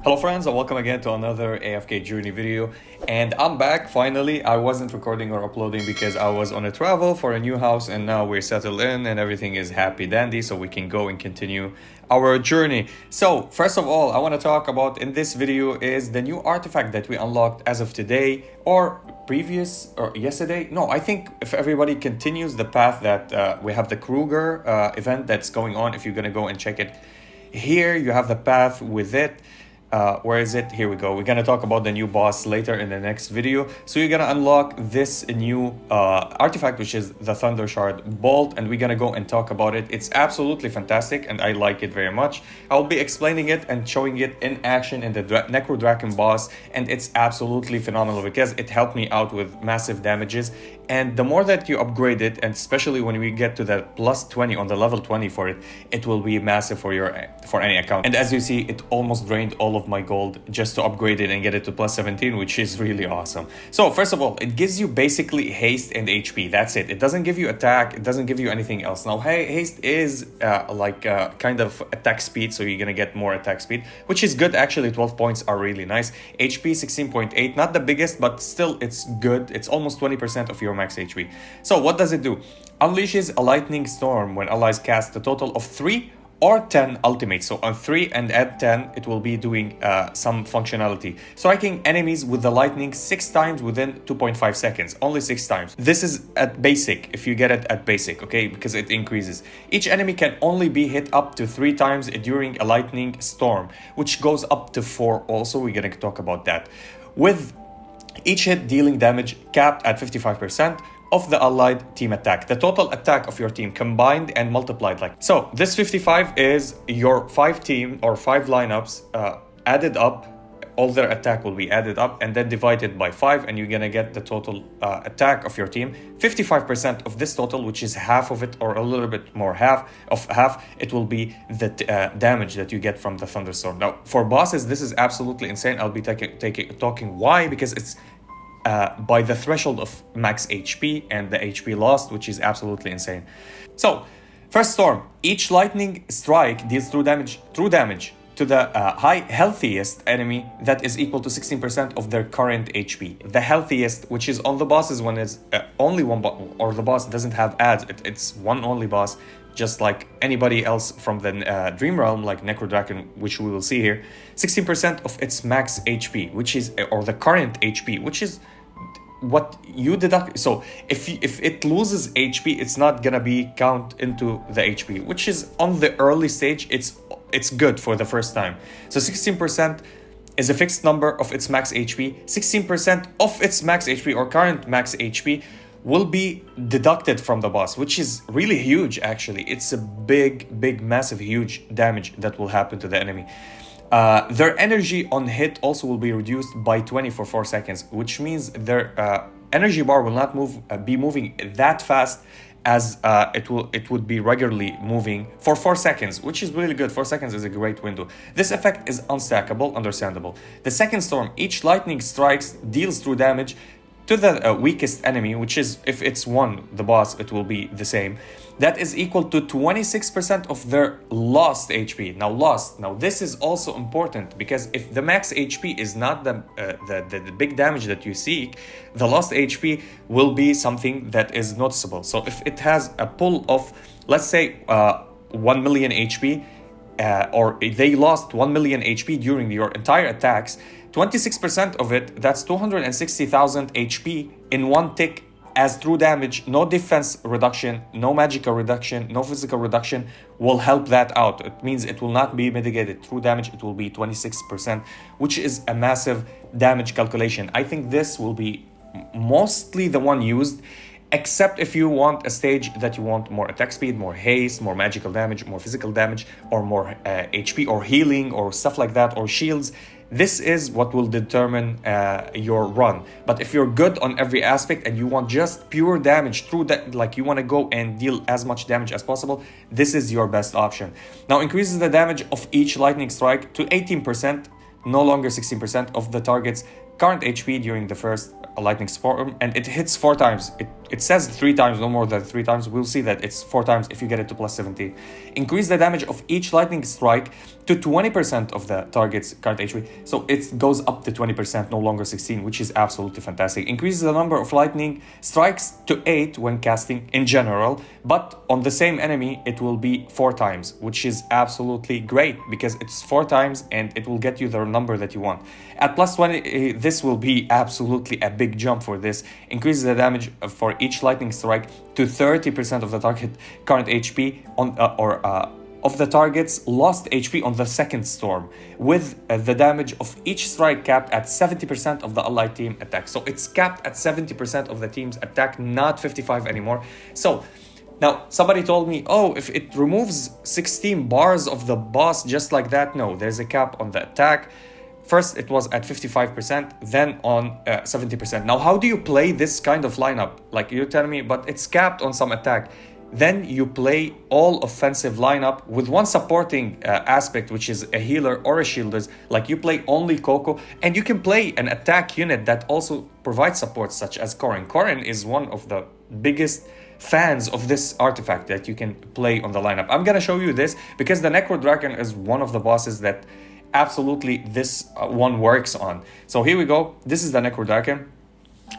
Hello friends, and welcome again to another AFK journey video. And I'm back finally. I wasn't recording or uploading because I was on a travel for a new house, and now we're settled in and everything is happy dandy, so we can go and continue our journey. So first of all, I want to talk about in this video is the new artifact that we unlocked as of today or previous or yesterday. No, I think if everybody continues the path that we have the Kruger event that's going on. If you're gonna go and check it here, you have the path with it. Where is it? Here we go. We're gonna talk about the new boss later in the next video. So you're gonna unlock this new artifact, which is the Thunderbolt, and we're gonna go and talk about it. It's absolutely fantastic and I like it very much. I'll be explaining it and showing it in action in the Necrodrakon boss, and it's absolutely phenomenal because it helped me out with massive damages. And the more that you upgrade it, and especially when we get to the plus 20 on the level 20 for it, it will be massive for any account. And as you see, it almost drained all of my gold just to upgrade it and get it to plus 17, which is really awesome. So first of all, it gives you basically haste and HP. That's it. It doesn't give you attack. It doesn't give you anything else. Now, haste is kind of attack speed, so you're gonna get more attack speed, which is good. Actually, 12 points are really nice. HP 16.8, not the biggest, but still it's good. It's almost 20% of your max HP. So what does it do? Unleashes a lightning storm when allies cast a total of 3 or 10 ultimates. So on 3 and at 10, it will be doing some functionality. Striking enemies with the lightning 6 times within 2.5 seconds. Only 6 times. This is at basic, if you get it at basic, okay? Because it increases. Each enemy can only be hit up to 3 times during a lightning storm, which goes up to 4 also. We're gonna talk about that. With each hit dealing damage capped at 55% of the allied team attack. The total attack of your team combined and multiplied like. So this 55 is your 5 team or 5 lineups added up. All their attack will be added up and then divided by 5, and you're gonna get the total attack of your team. 55% of this total, which is half of it or a little bit more half, it will be the damage that you get from the thunderstorm. Now for bosses, this is absolutely insane. I'll be talking why, because it's by the threshold of max HP and the HP lost, which is absolutely insane. So first storm, each lightning strike deals through damage to the healthiest enemy that is equal to 16% of their current HP. The healthiest, which is on the bosses when it's only one boss, or the boss doesn't have adds, it's one only boss, just like anybody else from the Dream Realm, like Necrodrakon, which we will see here. 16% of its max HP, which is, or the current HP, which is what you deduct. So if it loses HP, it's not gonna be count into the HP, which is on the early stage. It's good for the first time. So 16% is a fixed number of its max HP. 16% of its max HP or current max HP will be deducted from the boss, which is really huge. Actually, it's a big massive huge damage that will happen to the enemy. Their energy on hit also will be reduced by 20 for 4 seconds, which means their energy bar will not be moving that fast as it would be regularly moving for 4 seconds, which is really good. 4 seconds is a great window. This effect is unstackable, understandable. The second storm, each lightning strikes deals through damage to the weakest enemy, which is, if it's the boss, it will be the same. That is equal to 26% of their lost HP. Now this is also important, because if the max HP is not the big damage that you seek, the lost HP will be something that is noticeable. So if it has a pull of, let's say, 1 million HP, or they lost 1 million HP during your entire attacks, 26% of it, that's 260,000 HP in one tick as true damage. No defense reduction, no magical reduction, no physical reduction will help that out. It means it will not be mitigated. True damage, it will be 26%, which is a massive damage calculation. I think this will be mostly the one used, except if you want a stage that you want more attack speed, more haste, more magical damage, more physical damage, or more HP or healing or stuff like that, or shields. This is what will determine your run. But if you're good on every aspect and you want just pure damage through that, like you want to go and deal as much damage as possible, this is your best option. Now increases the damage of each lightning strike to 18%, no longer 16% of the target's current HP during the first a lightning storm, and it hits 4 times. It says 3 times, no more than 3 times. We'll see that it's 4 times if you get it to plus 17. Increase the damage of each lightning strike to 20% of the target's current HP. So it goes up to 20%, no longer 16, which is absolutely fantastic. Increases the number of lightning strikes to 8 when casting in general, but on the same enemy, it will be 4 times, which is absolutely great because it's 4 times and it will get you the number that you want. At plus 20, this will be absolutely a big jump for this. Increases the damage for each lightning strike to 30% of the target current HP on of the target's lost HP on the second storm, with the damage of each strike capped at 70% of the allied team attack. So it's capped at 70% of the team's attack, not 55 anymore. So now somebody told me, oh, if it removes 16 bars of the boss just like that, no, there's a cap on the attack. First, it was at 55%, then on 70%. Now, how do you play this kind of lineup? Like you're telling me, but it's capped on some attack. Then you play all offensive lineup with one supporting aspect, which is a healer or a shielder. Like you play only Coco, and you can play an attack unit that also provides support, such as Corrin. Corrin is one of the biggest fans of this artifact that you can play on the lineup. I'm gonna show you this because the Necrodrakon is one of the bosses that absolutely this one works on. So here we go. This is the Necrodrakon.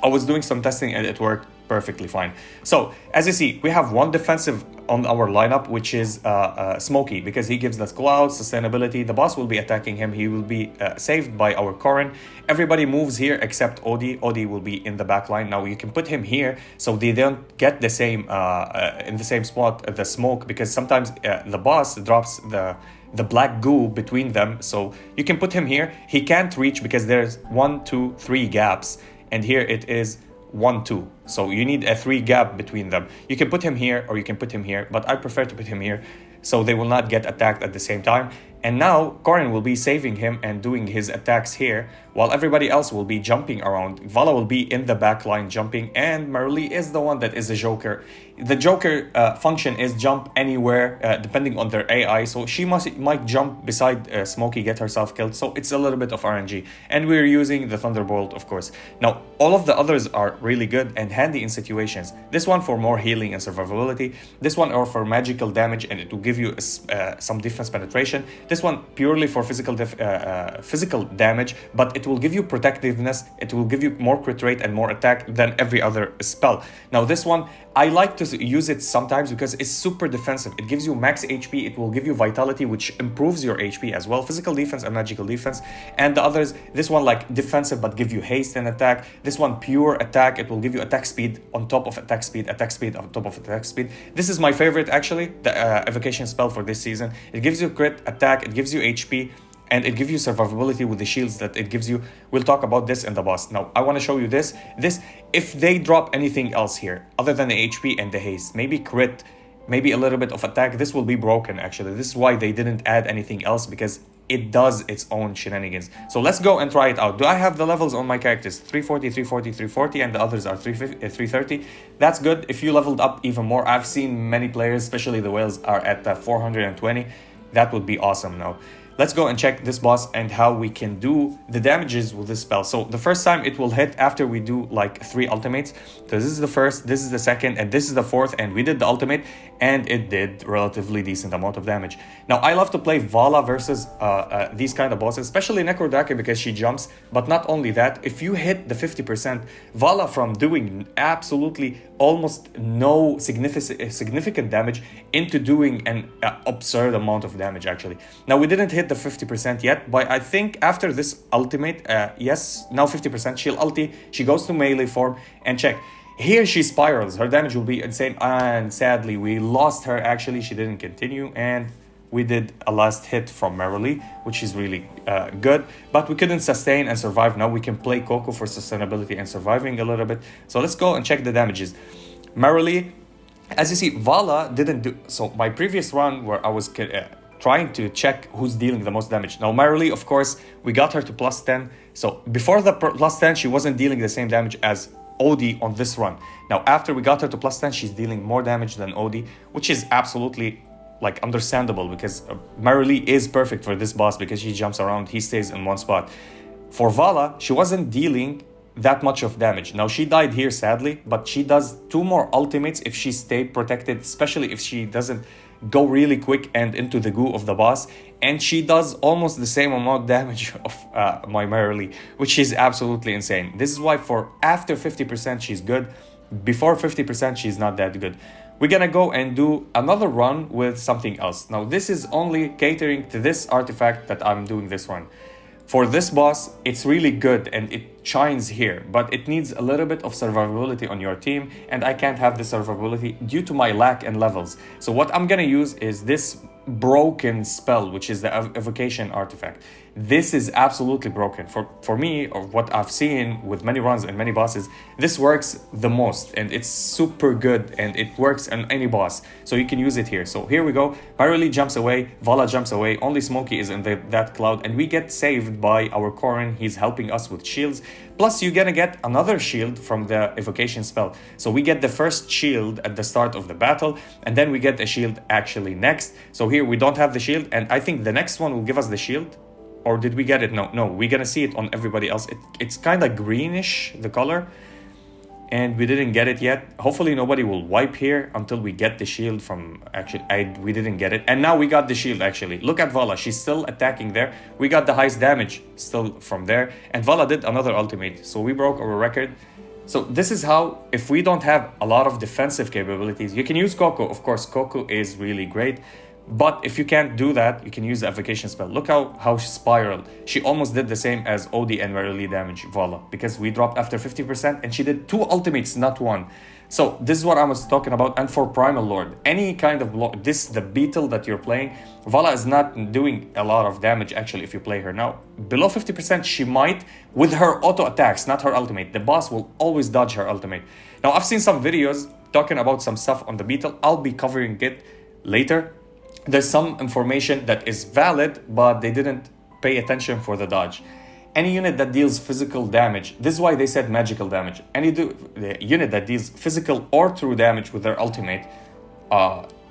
I was doing some testing and it worked perfectly fine. So as you see, we have one defensive on our lineup, which is Smokey, because he gives us clouds, sustainability. The boss will be attacking him. He will be saved by our Corrin. Everybody moves here except Odie. Odie will be in the back line. Now you can put him here so they don't get the same in the same spot, the smoke, because sometimes the boss drops the black goo between them. So you can put him here. He can't reach because there's 1, 2, 3 gaps, and here it is 1, 2. So you need a 3 gap between them. You can put him here or you can put him here, but I prefer to put him here so they will not get attacked at the same time. And now Corrin will be saving him and doing his attacks here, while everybody else will be jumping around. Vala will be in the back line jumping, and Marley is the one that is a Joker. The Joker function is jump anywhere depending on their AI, so she might jump beside Smokey, get herself killed, so it's a little bit of RNG. And we're using the Thunderbolt, of course. Now, all of the others are really good and handy in situations. This one for more healing and survivability. This one or for magical damage, and it will give you some defense penetration. This one purely for physical damage, but it will give you protectiveness. It will give you more crit rate and more attack than every other spell. Now this one, I like to use it sometimes because it's super defensive. It gives you max HP. It will give you vitality, which improves your HP as well. Physical defense and magical defense. And the others, this one like defensive but give you haste and attack. This one pure attack. It will give you attack speed on top of attack speed on top of attack speed. This is my favorite actually, the evocation spell for this season. It gives you crit, attack, it gives you HP, and it gives you survivability with the shields that it gives you. We'll talk about this in the boss. Now, I want to show you this. If they drop anything else here, other than the HP and the haste, maybe crit, maybe a little bit of attack, this will be broken actually. This is why they didn't add anything else, because it does its own shenanigans. So let's go and try it out. Do I have the levels on my characters? 340, 340, 340, and the others are 330. That's good. If you leveled up even more, I've seen many players, especially the whales, are at 420. That would be awesome now. Let's go and check this boss and how we can do the damages with this spell. So the first time it will hit after we do like 3 ultimates. So this is the first, this is the second, and this is the fourth, and we did the ultimate and it did relatively decent amount of damage. Now I love to play Vala versus these kind of bosses, especially Necrodrakon, because she jumps. But not only that, if you hit the 50%, Vala from doing absolutely almost no significant damage into doing an absurd amount of damage actually. Now we didn't hit the 50% yet, but I think after this ultimate, yes, now 50%, she'll ulti, she goes to melee form, and check. Here she spirals, her damage will be insane, and sadly we lost her actually, she didn't continue, and we did a last hit from Merrily, which is really good, but we couldn't sustain and survive. Now we can play Coco for sustainability and surviving a little bit. So let's go and check the damages. Merrily, as you see, Vala didn't do, so my previous run where I was trying to check who's dealing the most damage. Now Merrily, of course, we got her to plus 10. So before the plus 10, she wasn't dealing the same damage as Odie on this run. Now after we got her to plus 10, she's dealing more damage than Odie, which is absolutely like understandable, because Merrily is perfect for this boss because she jumps around, he stays in one spot. For Vala, she wasn't dealing that much of damage. Now she died here sadly, but she does 2 more ultimates if she stayed protected, especially if she doesn't go really quick and into the goo of the boss. And she does almost the same amount damage of my Merrily, which is absolutely insane. This is why for after 50% she's good. Before 50% she's not that good. We're gonna go and do another run with something else. Now this is only catering to this artifact that I'm doing this one. For this boss, it's really good and it shines here, but it needs a little bit of survivability on your team, and I can't have the survivability due to my lack in levels. So what I'm gonna use is this broken spell, which is the evocation artifact. This is absolutely broken. For me, or what I've seen with many runs and many bosses, this works the most and it's super good and it works on any boss. So you can use it here. So here we go. Marily jumps away, Vala jumps away, only Smokey is in that cloud, and we get saved by our Corrin. He's helping us with shields. Plus you're gonna get another shield from the evocation spell. So we get the first shield at the start of the battle, and then we get a shield actually next. So here we don't have the shield, and I think the next one will give us the shield. Or did we get it? No, we're gonna see it on everybody else. It's kind of greenish, the color, and we didn't get it yet. Hopefully nobody will wipe here until we get the shield from, actually, we didn't get it. And now we got the shield actually. Look at Vala, she's still attacking there. We got the highest damage still from there. And Vala did another ultimate, so we broke our record. So this is how, if we don't have a lot of defensive capabilities, you can use Coco. Of course, Coco is really great. But if you can't do that, you can use the evocation spell. Look how she spiraled. She almost did the same as OD and Merrily damage Vala, because we dropped after 50% and she did 2 ultimates, not 1. So this is what I was talking about. And for Primal Lord, any kind of the beetle that you're playing, Vala is not doing a lot of damage actually if you play her. Now, below 50% she might with her auto attacks, not her ultimate. The boss will always dodge her ultimate. Now, I've seen some videos talking about some stuff on the beetle. I'll be covering it later. There's some information that is valid, but they didn't pay attention for the dodge. Any unit that deals physical damage, this is why they said magical damage. The unit that deals physical or true damage with their ultimate,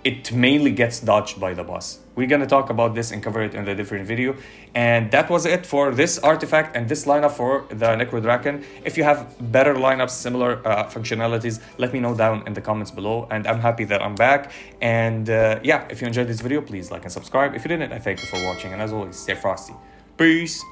it mainly gets dodged by the boss. We're gonna talk about this and cover it in a different video. And that was it for this artifact and this lineup for the Necrodrakon. If you have better lineups, similar functionalities, let me know down in the comments below. And I'm happy that I'm back. And yeah, if you enjoyed this video, please like and subscribe. If you didn't, I thank you for watching. And as always, stay frosty. Peace.